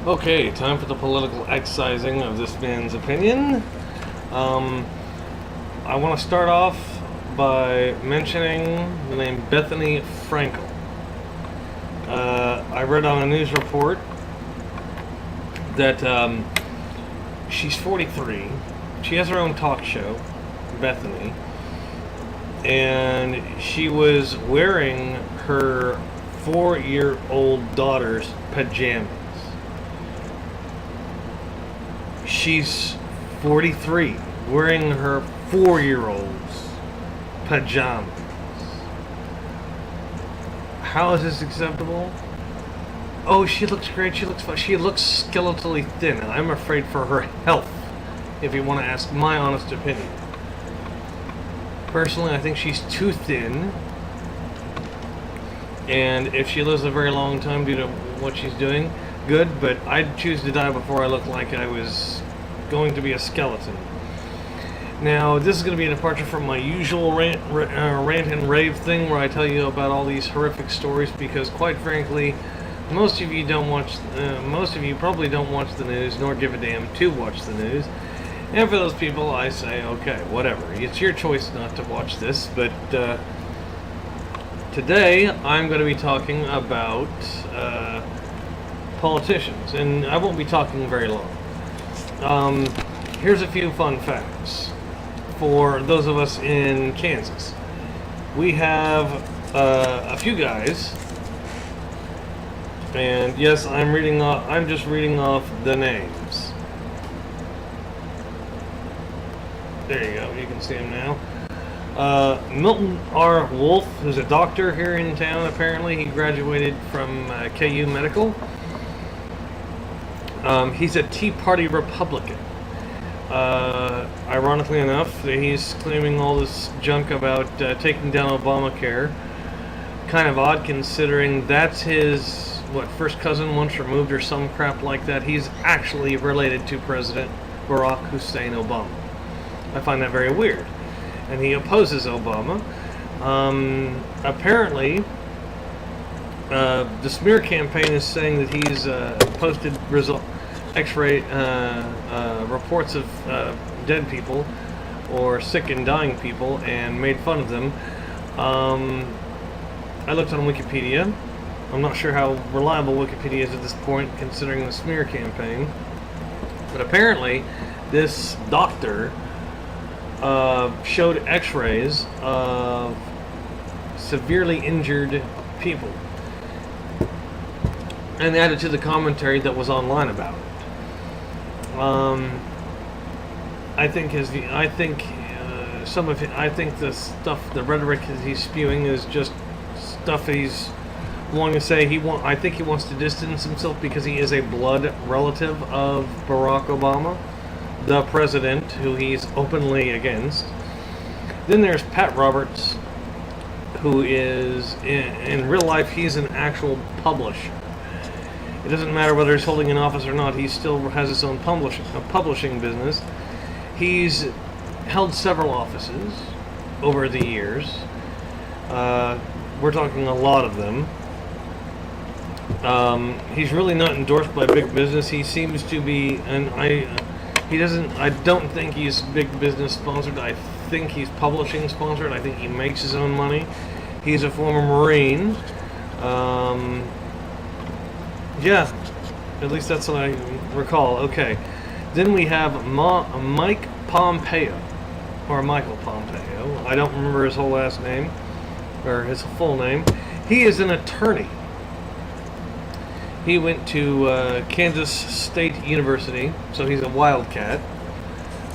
Okay, time for the political excising of this man's opinion. I want to start off by mentioning the name Bethany Frankel. I read on a news report that she's 43. She has her own talk show, Bethany, and she was wearing her 4-year-old daughter's pajamas. She's 43, wearing her 4-year-old's pajamas. How is this acceptable? Oh, she looks great. She looks fine. She looks skeletally thin, and I'm afraid for her health, if you want to ask my honest opinion. Personally, I think she's too thin, and if she lives a very long time due to what she's doing, good, but I'd choose to die before I looked like I was going to be a skeleton. Now, this is going to be a departure from my usual rant and rave thing where I tell you about all these horrific stories because, quite frankly, most of you probably don't watch the news nor give a damn to watch the news. And for those people, I say, okay, whatever. It's your choice not to watch this, but today I'm going to be talking about politicians, and I won't be talking very long. Here's a few fun facts for those of us in Kansas. We have a few guys, and yes, I'm just reading off the names. There you go, you can see him now. Milton R. Wolf, who's a doctor here in town, apparently. He graduated from KU Medical. He's a Tea Party Republican. Ironically enough, he's claiming all this junk about taking down Obamacare. Kind of odd considering that's his, first cousin once removed or some crap like that. He's actually related to President Barack Hussein Obama. I find that very weird. And he opposes Obama. Apparently, the smear campaign is saying that he's posted X-ray reports of dead people or sick and dying people and made fun of them. I looked on Wikipedia. I'm not sure how reliable Wikipedia is at this point considering the smear campaign. But apparently, this doctor showed X-rays of severely injured people and added to the commentary that was online about it. I think the stuff, the rhetoric that he's spewing is just stuff he's wanting to say. I think he wants to distance himself because he is a blood relative of Barack Obama, the president, who he's openly against. Then there's Pat Roberts, who is, in real life, he's an actual publisher. It doesn't matter whether he's holding an office or not, he still has his own publishing business. He's held several offices over the years. We're talking a lot of them. He's really not endorsed by big business. He seems to be, I don't think he's big business sponsored. I think he's publishing sponsored. I think he makes his own money. He's a former Marine. Yeah, at least that's what I recall. Okay. Then we have Mike Pompeo, or Michael Pompeo. I don't remember his whole last name, or his full name. He is an attorney. He went to Kansas State University, so he's a Wildcat.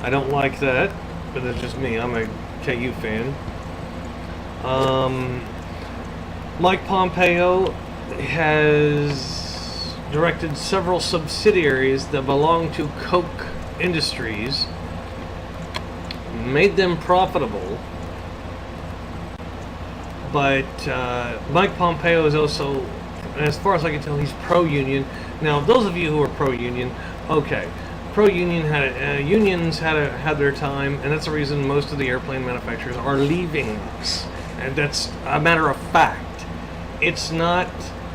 I don't like that, but that's just me. I'm a KU fan. Mike Pompeo has directed several subsidiaries that belong to Koch Industries, made them profitable, but Mike Pompeo is also, as far as I can tell, he's pro-union. Now, those of you who are pro-union, okay, pro-union unions had their time, and that's the reason most of the airplane manufacturers are leaving us, and that's a matter of fact. It's not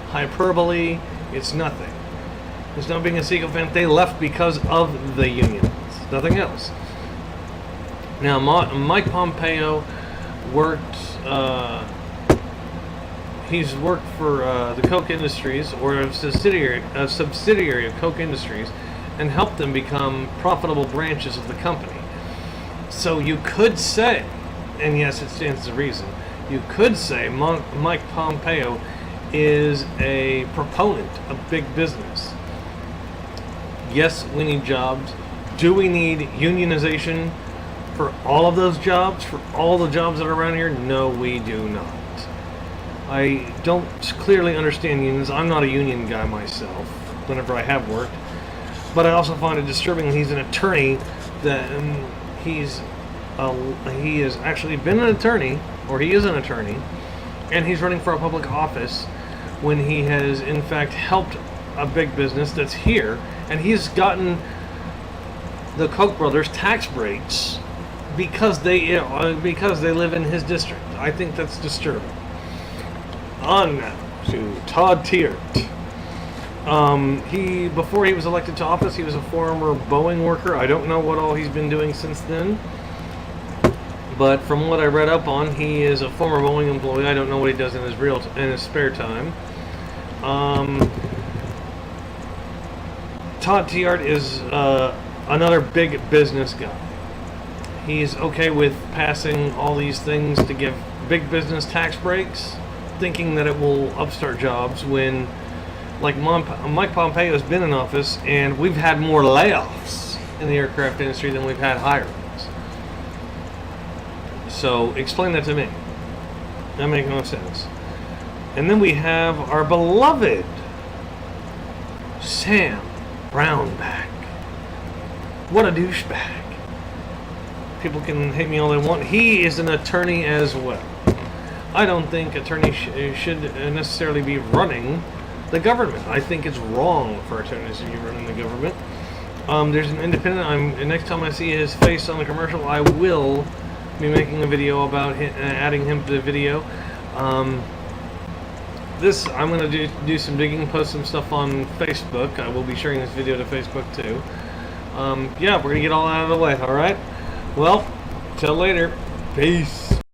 hyperbole. It's nothing. It's not being a sycophant. They left because of the unions, nothing else. Now, Mike Pompeo worked. He's worked for the Koch Industries, or a subsidiary of Koch Industries, and helped them become profitable branches of the company. So you could say, and yes, it stands to reason, you could say Mike Pompeo is a proponent of big business. Yes, we need jobs. Do we need unionization for all of those jobs, for all the jobs that are around here? No, we do not. I don't clearly understand unions. I'm not a union guy myself, whenever I have worked. But I also find it disturbing that he's an attorney, that he has actually been an attorney, or he is an attorney, and he's running for a public office when he has in fact helped a big business that's here, and he's gotten the Koch brothers tax breaks because they live in his district. I think that's disturbing. On now to Todd Tiert. Before he was elected to office, he was a former Boeing worker. I don't know what all he's been doing since then, but from what I read up on, he is a former Boeing employee. I don't know what he does in his spare time. Todd Tiert is another big business guy. He's okay with passing all these things to give big business tax breaks, thinking that it will upstart jobs when, like, Mike Pompeo has been in office and we've had more layoffs in the aircraft industry than we've had hirings. So explain that to me. That makes no sense. And then we have our beloved Sam Brownback. What a douchebag. People can hate me all they want. He is an attorney as well. I don't think attorneys should necessarily be running the government. I think it's wrong for attorneys to be running the government. There's an independent. Next time I see his face on the commercial, I will be making a video about him, adding him to the video. I'm going to do some digging, post some stuff on Facebook. I will be sharing this video to Facebook too. Yeah, we're going to get all out of the way, alright? Well, till later. Peace.